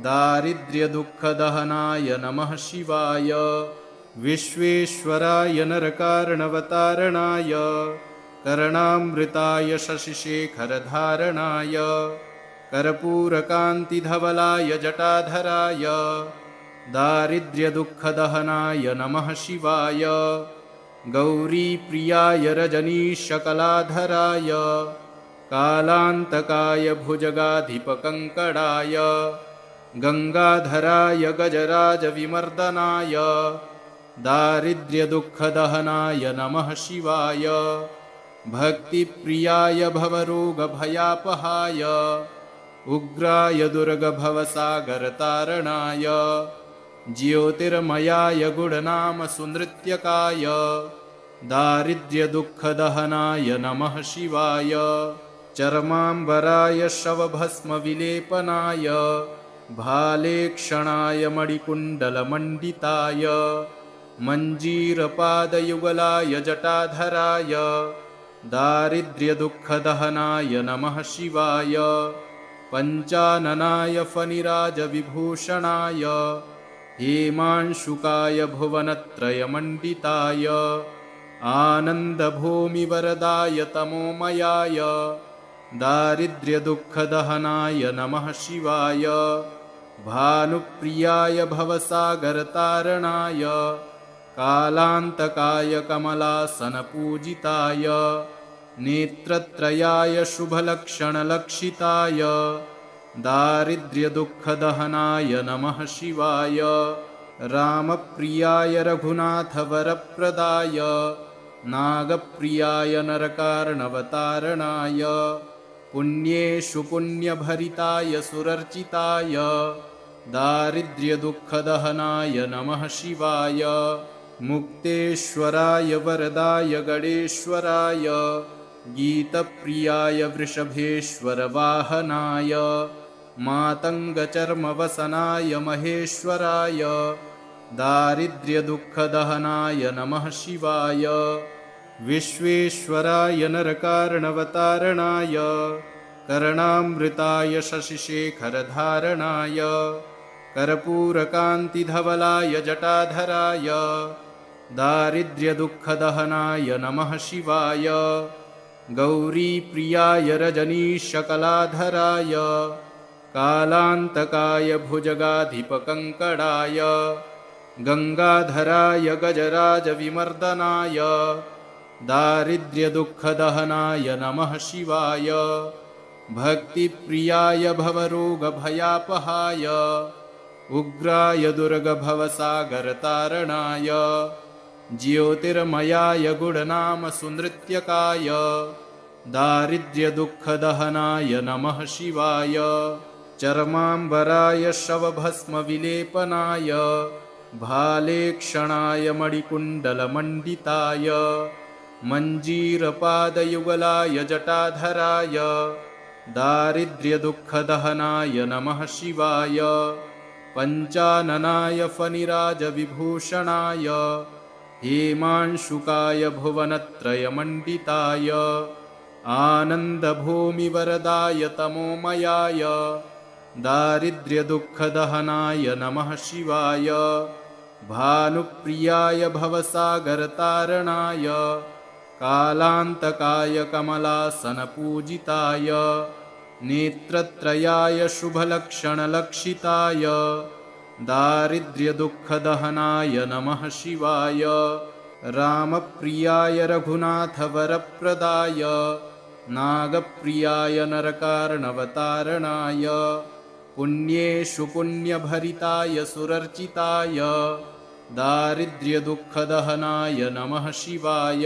दारिद्र्यदुःखदहनाय नमः शिवाय विश्वेश्वराय नरकार्णवतारणाय कर्णामृताय शशिशेखरधारणाय कर्पूरकान्तिधवलाय जटाधराय दारिद्र्यदुःखदहनाय नमः शिवाय गौरीप्रियाय रजनीशकलाधराय कालान्तकाय भुजगाधिपकङ्कणाय गङ्गाधराय गजराजविमर्दनाय दारिद्र्यदुःखदहनाय नमः शिवाय भक्तिप्रियाय भवरोगभयापहाय उग्राय दुर्गभवसागरतारणाय ज्योतिर्मयाय गुणनामसुनृत्यकाय दारिद्र्यदुःखदहनाय नमः शिवाय चर्माम्बराय शवभस्मविलेपनाय भालेक्षणाय मणिकुण्डलमण्डिताय मञ्जीरपादयुगलाय जटाधराय दारिद्र्यदुःखदहनाय नमः शिवाय पञ्चाननाय फणिराजविभूषणाय हेमांशुकाय भुवनत्रयमण्डिताय आनन्दभूमिवरदाय तमोमयाय दारिद्र्यदुःखदहनाय नमः शिवाय भानुप्रियाय भवसागरतारणाय कालान्तकाय कमलासनपूजिताय नेत्रत्रयाय शुभलक्षणलक्षिताय दारिद्र्यदुःखदहनाय नमः शिवाय रामप्रियाय रघुनाथवरप्रदाय नागप्रियाय नरकार्णवतारणाय पुण्येषु पुण्यभरिताय सुरर्चिताय दारिद्र्यदुःखदहनाय नमः शिवाय मुक्तेश्वराय वरदाय गणेश्वराय गीतप्रियाय वृषभेश्वरवाहनाय मातङ्गचर्मवसनाय महेश्वराय दारिद्र्यदुःखदहनाय नमः शिवाय विश्वेश्वराय नरकार्णवतारणाय कर्णामृताय शशिशेखरधारणाय कर्पूरकान्तिधवलाय जटाधराय दारिद्र्यदुःखदहनाय नमः शिवाय गौरीप्रियाय रजनीशकलाधराय कालान्तकाय भुजगाधिपकङ्कणाय गङ्गाधराय गजराजविमर्दनाय दारिद्र्यदुःखदहनाय नमः शिवाय भक्तिप्रियाय भवरोगभयापहाय उग्राय दुर्गभवसागरतारणाय ज्योतिर्मयाय गुणनामसुनृत्यकाय दारिद्र्यदुःखदहनाय नमः शिवाय चर्माम्बराय शवभस्मविलेपनाय भालेक्षणाय मणिकुण्डलमण्डिताय मञ्जीरपादयुगलाय जटाधराय दारिद्र्यदुःखदहनाय नमः शिवाय पञ्चाननाय फणिराजविभूषणाय हेमांशुकाय भुवनत्रयमण्डिताय आनन्दभूमिवरदाय तमोमयाय दारिद्र्यदुःखदहनाय नमः शिवाय भानुप्रियाय भवसागरतारणाय कालान्तकाय कमलासनपूजिताय नेत्रत्रयाय शुभलक्षणलक्षिताय दारिद्र्यदुःखदहनाय नमः शिवाय रामप्रियाय रघुनाथवरप्रदाय नागप्रियाय नरकार्णवतारणाय पुण्येषु पुण्यभरिताय सुरर्चिताय दारिद्र्यदुःखदहनाय नमः शिवाय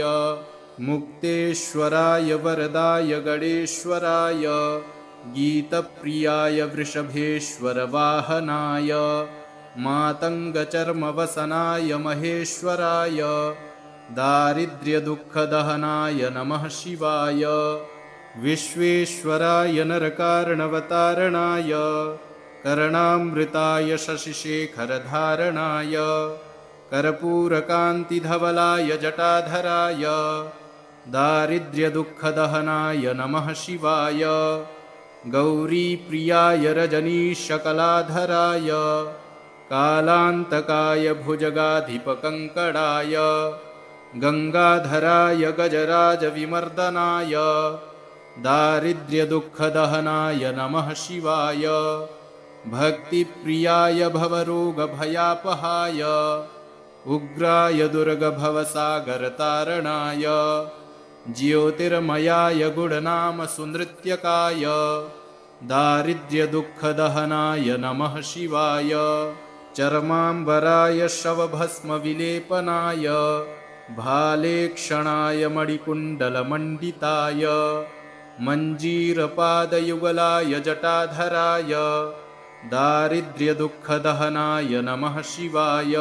मुक्तेश्वराय वरदाय गणेश्वराय गीतप्रियाय वृषभेश्वरवाहनाय मातङ्गचर्मवसनाय महेश्वराय दारिद्र्यदुःखदहनाय नमः शिवाय विश्वेश्वराय नरकार्णवतारणाय कर्णामृताय शशिशेखरधारणाय कर्पूरकान्तिधवलाय जटाधराय दारिद्र्यदुःखदहनाय नमः शिवाय गौरीप्रियाय रजनीशकलाधराय कालान्तकाय भुजगाधिपकङ्कणाय गङ्गाधराय गजराजविमर्दनाय दारिद्र्यदुःखदहनाय नमः शिवाय भक्तिप्रियाय भवरोगभयापहाय उग्राय दुर्गभवसागरतारणाय ज्योतिर्मयाय गुणनामसुनृत्यकाय दारिद्र्यदुःखदहनाय नमः शिवाय चर्माम्बराय शवभस्मविलेपनाय भालेक्षणाय मणिकुण्डलमण्डिताय मञ्जीरपादयुगलाय जटाधराय दारिद्र्यदुःखदहनाय नमः शिवाय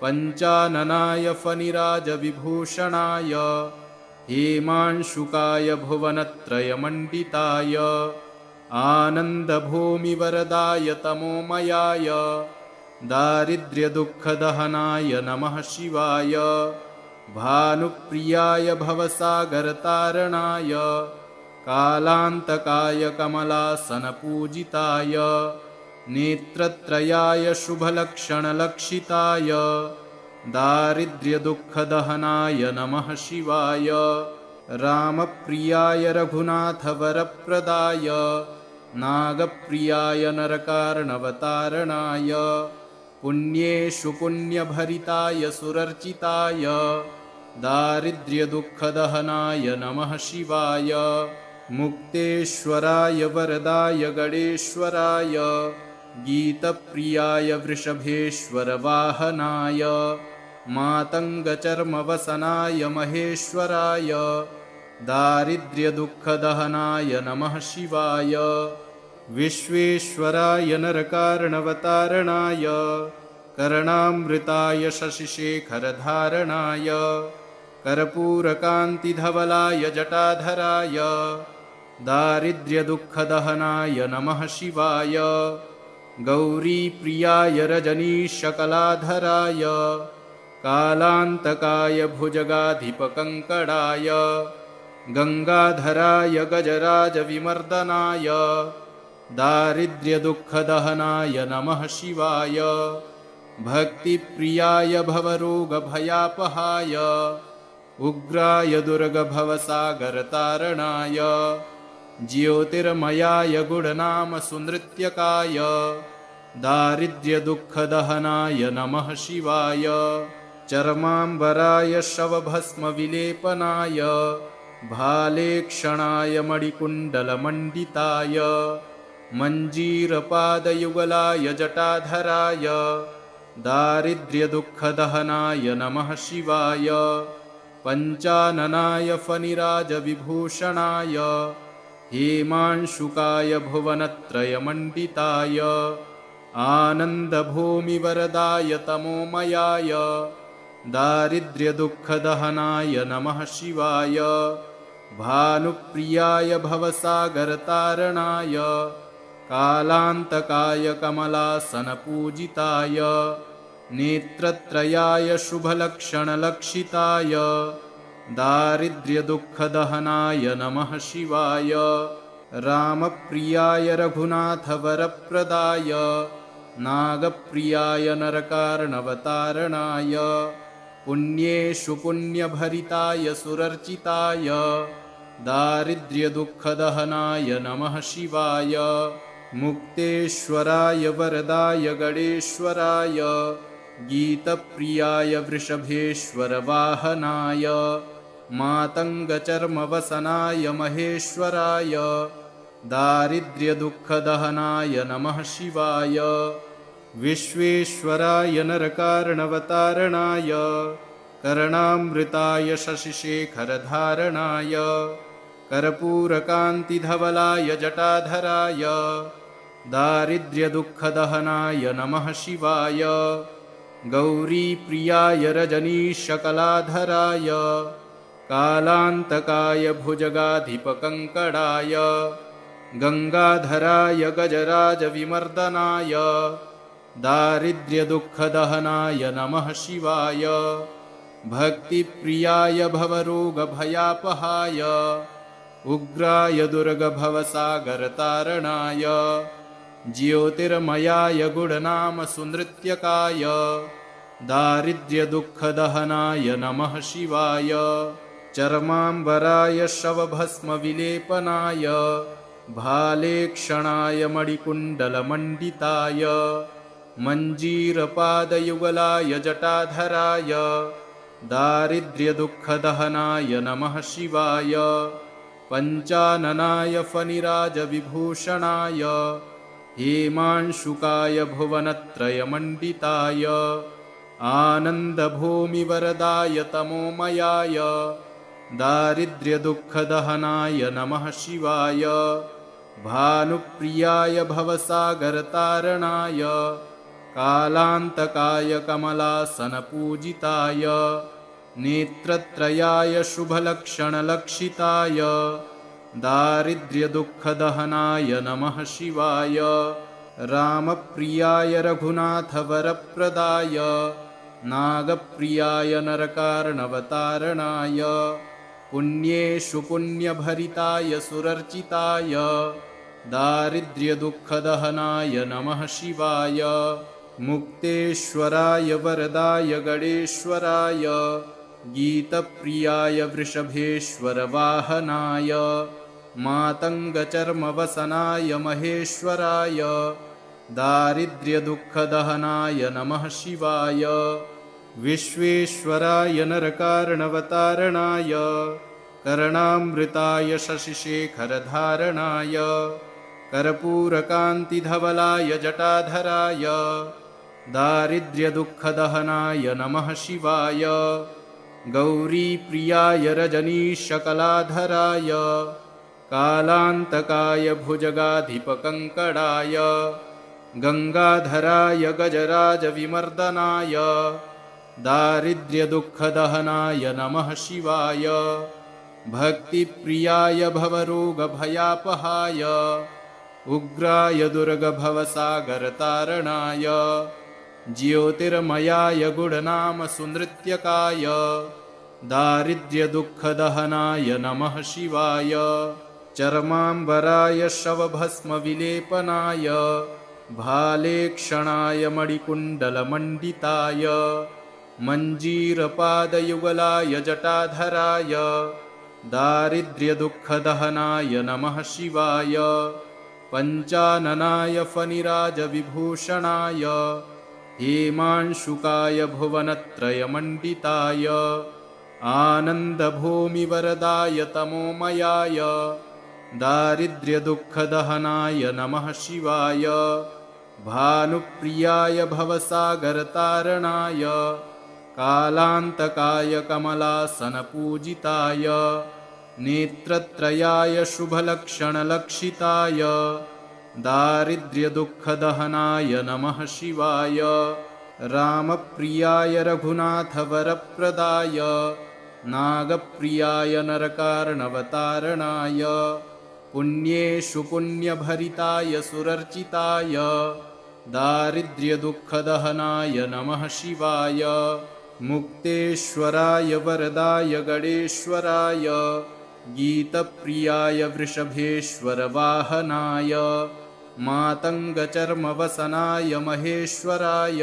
पञ्चाननाय फणिराजविभूषणाय हेमांशुकाय भुवनत्रयमण्डिताय आनन्दभूमिवरदाय तमोमयाय दारिद्र्यदुःखदहनाय नमः शिवाय भानुप्रियाय भवसागरतारणाय कालान्तकाय कमलासनपूजिताय नेत्रत्रयाय शुभलक्षणलक्षिताय दारिद्र्यदुःखदहनाय नमः शिवाय रामप्रियाय रघुनाथवरप्रदाय नागप्रियाय नरकार्णवतारणाय पुण्येषु पुण्यभरिताय सुरर्चिताय दारिद्र्यदुःखदहनाय नमः शिवाय मुक्तेश्वराय वरदाय गणेश्वराय गीतप्रियाय वृषभेश्वरवाहनाय मातङ्गचर्मवसनाय महेश्वराय दारिद्र्यदुःखदहनाय नमः शिवाय विश्वेश्वराय नरकार्णवतारणाय कर्णामृताय शशिशेखरधारणाय कर्पूरकान्तिधवलाय जटाधराय दारिद्र्यदुःखदहनाय नमः शिवाय गौरीप्रियाय रजनीशकलाधराय कालान्तकाय भुजगाधिपकङ्कणाय गङ्गाधराय गजराजविमर्दनाय दारिद्र्यदुःखदहनाय नमः शिवाय भक्तिप्रियाय भवरोगभयापहाय उग्राय दुर्गभवसागरतारणाय ज्योतिर्मयाय गुणनामसुनृत्यकाय दारिद्र्यदुःखदहनाय नमः शिवाय चर्माम्बराय शवभस्मविलेपनाय भालेक्षणाय मणिकुण्डलमण्डिताय मञ्जीरपादयुगलाय जटाधराय दारिद्र्यदुःखदहनाय नमः शिवाय पञ्चाननाय फणिराजविभूषणाय हेमांशुकाय भुवनत्रयमण्डिताय आनन्दभूमिवरदाय तमोमयाय दारिद्र्यदुःखदहनाय नमः शिवाय भानुप्रियाय भवसागरतारणाय कालान्तकाय कमलासनपूजिताय नेत्रत्रयाय शुभलक्षणलक्षिताय दारिद्र्यदुःखदहनाय नमः शिवाय रामप्रियाय रघुनाथवरप्रदाय नागप्रियाय नरकार्णवतारणाय पुण्येषु पुण्यभरिताय सुरर्चिताय दारिद्र्यदुःखदहनाय नमः शिवाय मुक्तेश्वराय वरदाय गणेश्वराय गीतप्रियाय वृषभेश्वरवाहनाय मातङ्गचर्मवसनाय महेश्वराय दारिद्र्यदुःखदहनाय नमः शिवाय विश्वेश्वराय नरकार्णवतारणाय कर्णामृताय शशिशेखरधारणाय कर्पूरकान्तिधवलाय जटाधराय दारिद्र्यदुःखदहनाय नमः शिवाय गौरीप्रियाय रजनीशकलाधराय कालान्तकाय भुजगाधिपकङ्कणाय गङ्गाधराय गजराजविमर्दनाय दारिद्र्यदुःखदहनाय नमः शिवाय भक्तिप्रियाय भवरोगभयापहाय उग्राय दुर्गभवसागरतारणाय ज्योतिर्मयाय गुणनामसुनृत्यकाय दारिद्र्यदुःखदहनाय नमः शिवाय चर्माम्बराय शवभस्मविलेपनाय भालेक्षणाय मणिकुण्डलमण्डिताय मञ्जीरपादयुगलाय जटाधराय दारिद्र्यदुःखदहनाय नमः शिवाय पञ्चाननाय फणिराजविभूषणाय हेमांशुकाय भुवनत्रयमण्डिताय आनन्दभूमिवरदाय तमोमयाय दारिद्र्यदुःखदहनाय नमः शिवाय भानुप्रियाय भवसागरतारणाय कालान्तकाय कमलासनपूजिताय नेत्रत्रयाय शुभलक्षणलक्षिताय दारिद्र्यदुःखदहनाय नमः शिवाय रामप्रियाय रघुनाथवरप्रदाय नागप्रियाय नरकार्णवतारणाय पुण्येषु पुण्यभरिताय सुरर्चिताय दारिद्र्यदुःखदहनाय नमः शिवाय मुक्तेश्वराय वरदाय गणेश्वराय गीतप्रियाय वृषभेश्वरवाहनाय मातङ्गचर्मवसनाय महेश्वराय दारिद्र्यदुःखदहनाय नमः शिवाय विश्वेश्वराय नरकार्णवतारणाय कर्णामृताय शशिशेखरधारणाय कर्पूरकान्तिधवलाय जटाधराय दारिद्र्यदुःखदहनाय नमः शिवाय गौरीप्रियाय रजनीशकलाधराय कालान्तकाय भुजगाधिपकङ्कणाय गङ्गाधराय गजराजविमर्दनाय दारिद्र्यदुःखदहनाय नमः शिवाय भक्तिप्रियाय भवरोगभयापहाय उग्राय दुर्गभवसागरतारणाय ज्योतिर्मयाय गुणनामसुनृत्यकाय दारिद्र्यदुःखदहनाय नमः शिवाय चर्माम्बराय शवभस्मविलेपनाय भालेक्षणाय मणिकुण्डलमण्डिताय मञ्जीरपादयुगलाय जटाधराय दारिद्र्यदुःखदहनाय नमः शिवाय पञ्चाननाय फणिराजविभूषणाय हेमांशुकाय भुवनत्रयमण्डिताय आनन्दभूमिवरदाय तमोमयाय दारिद्र्यदुःखदहनाय नमः शिवाय भानुप्रियाय भवसागरतारणाय कालान्तकाय कमलासनपूजिताय नेत्रत्रयाय शुभलक्षणलक्षिताय दारिद्र्यदुःखदहनाय नमः शिवाय रामप्रियाय रघुनाथवरप्रदाय नागप्रियाय नरकार्णवतारणाय पुण्येषु पुण्यभरिताय सुरर्चिताय दारिद्र्यदुःखदहनाय नमः शिवाय मुक्तेश्वराय वरदाय गणेश्वराय गीतप्रियाय वृषभेश्वरवाहनाय मातङ्गचर्मवसनाय महेश्वराय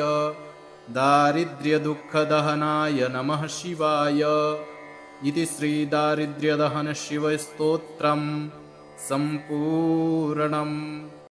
दारिद्र्यदुःखदहनाय नमः शिवाय इति श्रीदारिद्र्यदहनशिवस्तोत्रम् सम्पूर्णम्।